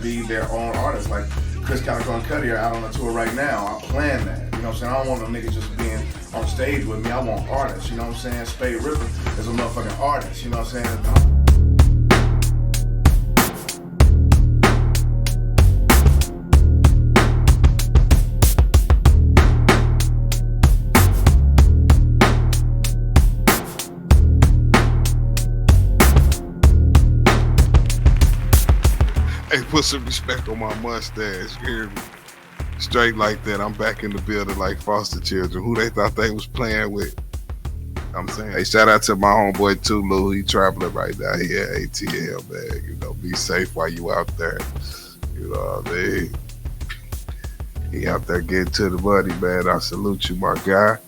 be their own artists. Like Chris Calico and Cuddy are out on a tour right now. I'm playing that. You know what I'm saying? I don't want no niggas just being on stage with me. I want artists. You know what I'm saying? Spaide is a motherfucking artist. You know what I'm saying? Hey, put some respect on my mustache. You hear me? Straight like that. I'm back in the building like foster children. Who they thought they was playing with? I'm saying, hey, shout out to my homeboy too, Lou. He traveling right now. He at ATL, man. You know, be safe while you out there. You know what I mean? He out there getting to the money, man. I salute you, my guy.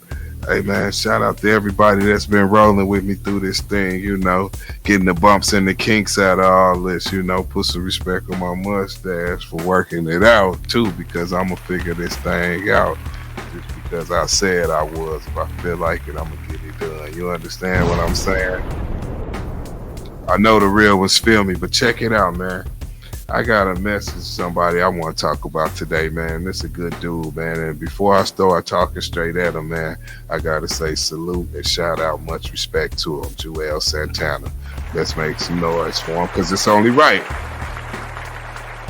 Hey, man, shout out to everybody that's been rolling with me through this thing, you know, getting the bumps and the kinks out of all this, you know, put some respect on my mustache for working it out, too, because I'm going to figure this thing out just because I said I was. If I feel like it, I'm going to get it done. You understand what I'm saying? I know the real ones feel me, but check it out, man. I got a message to somebody I want to talk about today, man. This is a good dude, man. And before I start talking straight at him, man, I got to say salute and shout out, much respect to him, Juelz Santana. Let's make some noise for him because it's only right.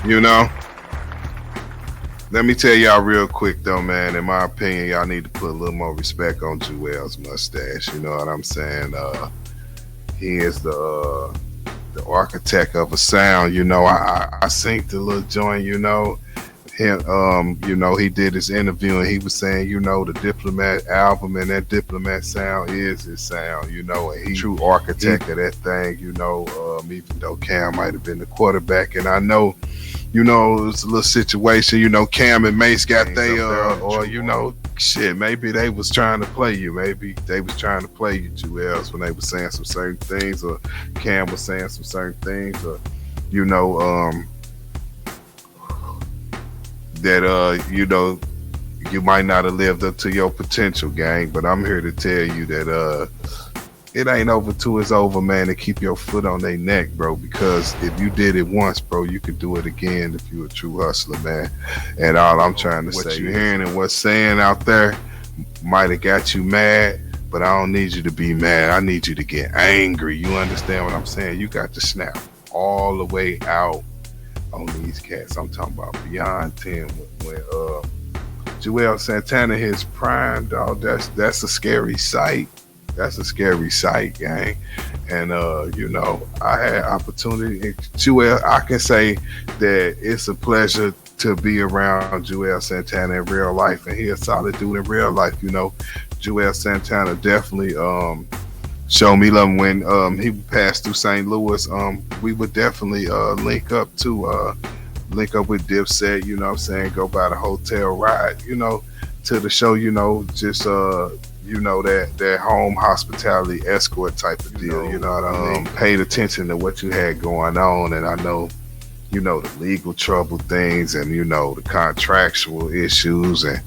You know? Let me tell y'all real quick, though, man. In my opinion, y'all need to put a little more respect on Juelz's mustache. You know what I'm saying? He is the architect of a sound, you know. I synced the little joint, you know. Him, you know, he did his interview and he was saying, you know, the Diplomat album and that Diplomat sound is his sound, you know, and he true architect of that thing, you know, even though Cam might have been the quarterback. And I know, you know, it's a little situation, you know, Cam and Mase got they, or, you know, shit, maybe they was trying to play you. Maybe they was trying to play you, Juelz, when they was saying some certain things, or Cam was saying some certain things, or, you know, that, you know, you might not have lived up to your potential, gang, but I'm here to tell you that, it ain't over till it's over, man, to keep your foot on their neck, bro, because if you did it once, bro, you could do it again if you're a true hustler, man. And all I'm trying to say, what you're hearing and what's saying out there might have got you mad, but I don't need you to be mad. I need you to get angry. You understand what I'm saying? You got to snap all the way out on these cats. I'm talking about beyond 10. When Juelz Santana his prime, dog, that's a scary sight. That's a scary sight, gang. And, you know, I had opportunity. Juelz, I can say that it's a pleasure to be around Juelz Santana in real life. And he a solid dude in real life, you know. Juelz Santana definitely showed me love when he passed through St. Louis. We would definitely link up with Dipset, you know what I'm saying, go by the hotel ride, you know, to the show, you know, just you know, that home hospitality escort type of deal, you know what I mean? Paid attention to what you had going on, and I know, you know, the legal trouble things and, you know, the contractual issues and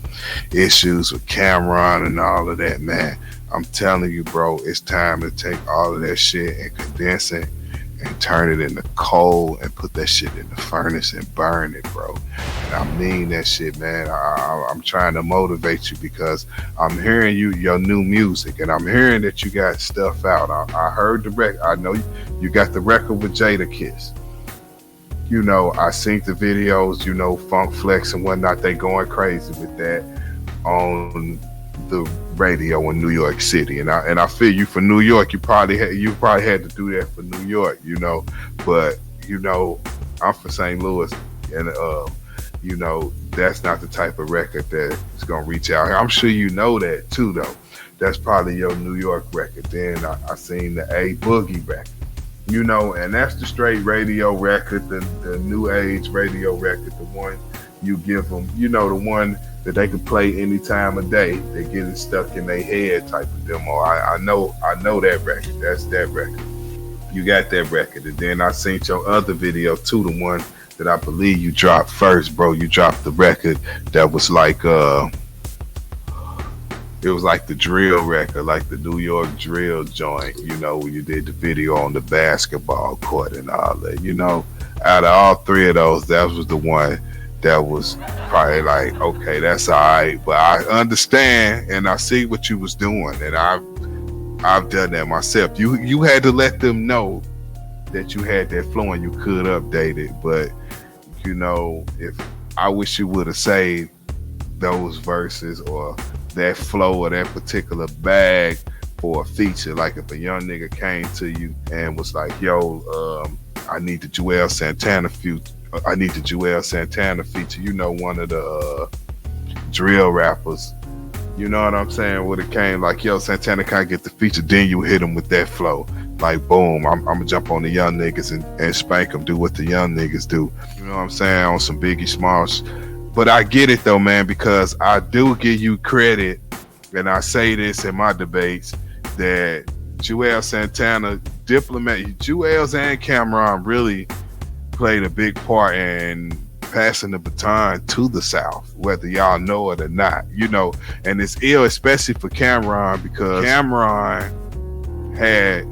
issues with Cameron and all of that, man. I'm telling you, bro, it's time to take all of that shit and condense it and turn it into coal and put that shit in the furnace and burn it, bro. And I mean that shit, man. I'm trying to motivate you because I'm hearing your new music, and I'm hearing that you got stuff out. I heard the record. I know you got the record with Jada Kiss. You know, I seen the videos, you know, Funk Flex and whatnot. They going crazy with that on the radio in New York City, and I feel you for New York. You probably had to do that for New York, you know. But you know, I'm from St. Louis, and you know, that's not the type of record that is gonna reach out here. I'm sure you know that too, though. That's probably your New York record. Then I seen the A Boogie record, you know, and that's the straight radio record, the new age radio record, the one you give them, you know, the one that they can play any time of day. They get it stuck in their head type of demo. I know that record. That's that record. You got that record. And then I seen your other video too, the one that I believe you dropped first, bro. You dropped the record that was like it was like the drill record, like the New York drill joint, you know, when you did the video on the basketball court and all that, you know. Out of all three of those, that was the one that was probably like, okay, that's all right. But I understand and I see what you was doing, and I've done that myself. You had to let them know that you had that flow and you could update it. But you know, if I wish you would have saved those verses or that flow or that particular bag for a feature. Like if a young nigga came to you and was like, yo, I need the Juelz Santana feature. I need the Juelz Santana feature. You know, one of the drill rappers. You know what I'm saying? Would it came like, yo, Santana can't get the feature. Then you hit him with that flow. Like, boom, I'm gonna jump on the young niggas and spank them, do what the young niggas do. You know what I'm saying? On some Biggie Smalls. But I get it though, man, because I do give you credit, and I say this in my debates, that Juelz Santana, Juelz and Cameron really played a big part in passing the baton to the South, whether y'all know it or not, you know. And it's ill, especially for Cameron, because Cameron had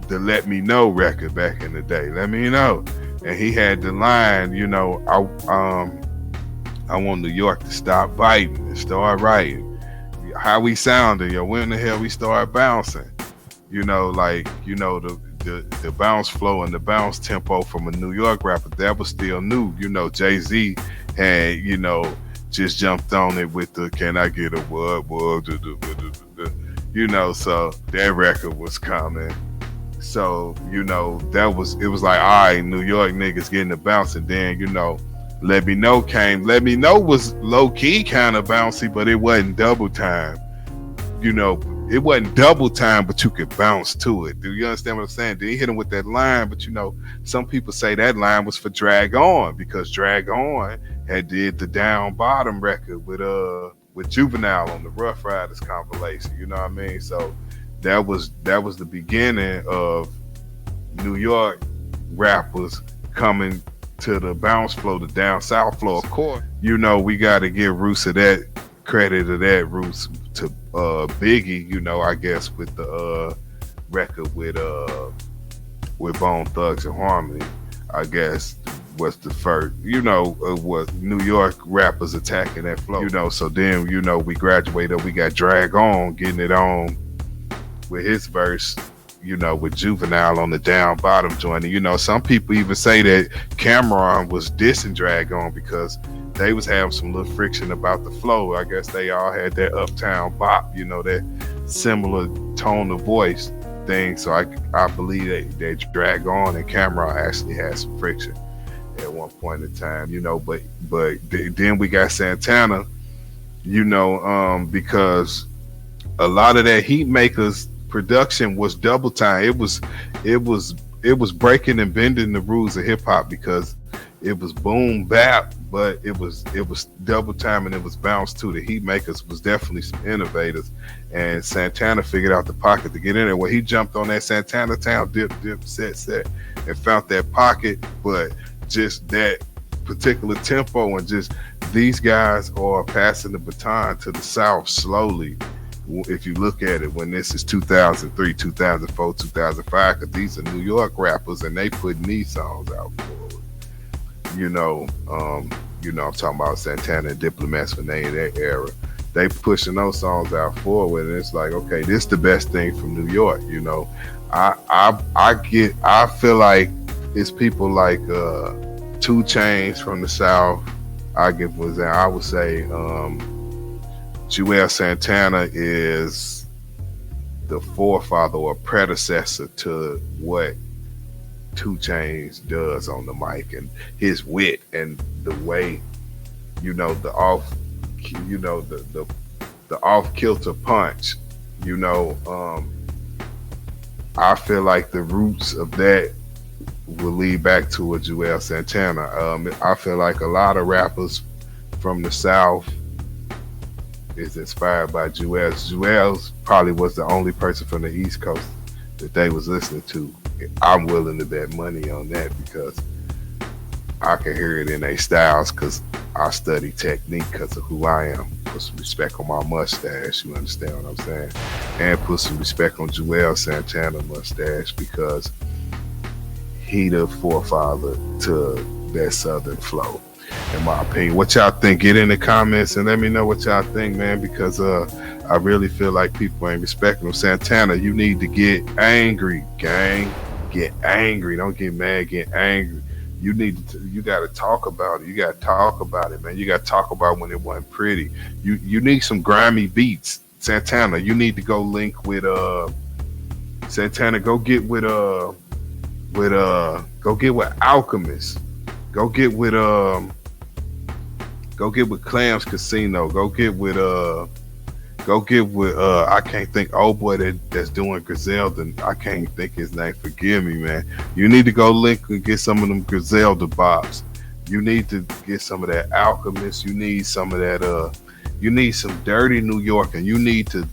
the Let Me Know record back in the day, Let Me Know, and he had the line, you know, I want New York to stop biting and start writing. How we sounded, yo, when the hell we start bouncing, you know, like, you know, the bounce flow and the bounce tempo from a New York rapper, that was still new. You know, Jay-Z had, you know, just jumped on it with the can I get a what, you know, so that record was coming. So, you know, it was like, all right, New York niggas getting the bounce, and then, you know, Let Me Know came. Let Me Know was low-key kind of bouncy, but it wasn't double time. You know, it wasn't double time, but you could bounce to it. Do you understand what I'm saying? Then he hit him with that line, but you know, some people say that line was for Drag On, because Drag On had did the Down Bottom record with Juvenile on the Rough Riders compilation. You know what I mean? So that was the beginning of New York rappers coming to the bounce flow, the down south flow. Of course, you know, we got to give Roots of that credit of that, Roots to Biggie, you know, I guess with the record with Bone Thugs and Harmony, I guess was the first, you know, was New York rappers attacking that flow, you know. So then, you know, we graduated, we got Drag On getting it on with his verse, you know, with Juvenile on the Down Bottom joint. And, you know, some people even say that Cameron was dissing Drag On because they was having some little friction about the flow. I guess they all had that uptown bop, you know, that similar tone of voice thing. So I believe they Drag On and Cameron actually had some friction at one point in time, you know. But then we got Santana, you know, because a lot of that Heatmakers production was double time. It was breaking and bending the rules of hip hop, because it was boom bap, but it was double time and it was bounce too. The Heatmakers was definitely some innovators, and Santana figured out the pocket to get in there. Well, he jumped on that Santana Town dip set and found that pocket, but just that particular tempo, and just these guys are passing the baton to the South slowly. If you look at it, when this is 2003, 2004, 2005, because these are New York rappers and they putting these songs out forward. You know, I'm talking about Santana and Diplomats when they in that era. They pushing those songs out forward, and it's like, okay, this is the best thing from New York. You know, I feel like it's people like 2 Chainz from the South. I would say Juelz Santana is the forefather or predecessor to what 2 Chainz does on the mic, and his wit and the way, you know, the off kilter punch, you know. I feel like the roots of that will lead back to a Juelz Santana. I feel like a lot of rappers from the South is inspired by Juelz. Juelz probably was the only person from the East Coast that they was listening to. I'm willing to bet money on that, because I can hear it in their styles, because I study technique because of who I am. put some respect on my mustache. You understand what I'm saying? And put some respect on Juelz Santana mustache, because he the forefather to that Southern flow, in my opinion. What y'all think? Get in the comments and let me know what y'all think, man, because I really feel like people ain't respecting him. Santana, you need to get angry, gang. Get angry. Don't get mad, get angry. You got to talk about it. You got to talk about it, man. You got to talk about when it wasn't pretty. You need some grimy beats. Santana, you need to go link with Santana, go get with Alchemist. Go get with Clams Casino. Go get with I can't think, old boy that's doing Griselda. I can't think his name. Forgive me, man. You need to go link and get some of them Griselda bops. You need to get some of that Alchemist. You need some of that you need some dirty New York, and you need to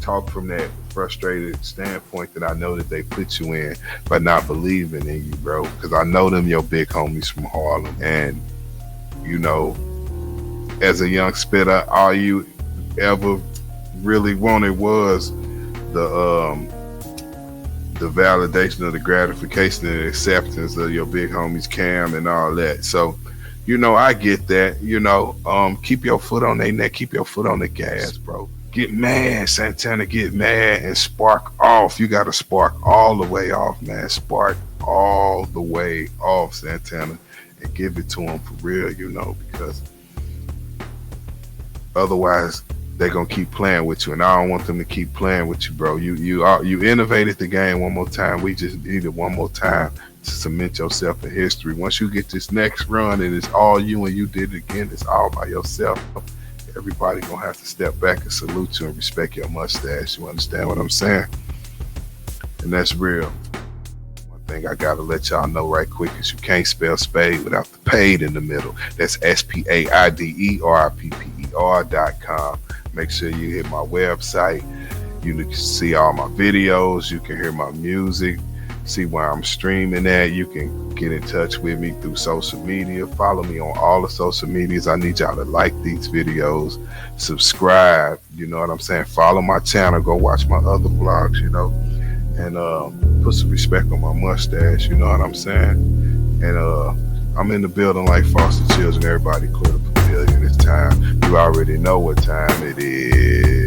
talk from that frustrated standpoint that I know that they put you in by not believing in you, bro. Because I know them your big homies from Harlem, and you know, as a young spitter, all you ever really wanted was the validation of the gratification and the acceptance of your big homies Cam and all that. So, you know, I get that. You know, keep your foot on their neck, keep your foot on the gas, bro. Get mad, Santana, get mad and spark off. You got to spark all the way off, man. Spark all the way off, Santana, and give it to him for real, you know, because otherwise they're going to keep playing with you, and I don't want them to keep playing with you, bro. You innovated the game one more time. We just need it one more time to cement yourself in history. Once you get this next run and it's all you and you did it again, it's all by yourself, everybody gonna have to step back and salute you and respect your mustache. You understand what I'm saying? And that's real. One thing I gotta let y'all know right quick is you can't spell Spaide without the paid in the middle. That's SPAIDERPPER.com. Make sure you hit my website. You can see all my videos. You can hear my music. See where I'm streaming at. You can get in touch with me through social media. Follow me on all the social medias. I need y'all to like these videos, subscribe, you know what I'm saying? Follow my channel, go watch my other vlogs, you know, and put some respect on my mustache, you know what I'm saying? And I'm in the building like foster children. Everybody clear the pavilion. It's time. You already know what time it is.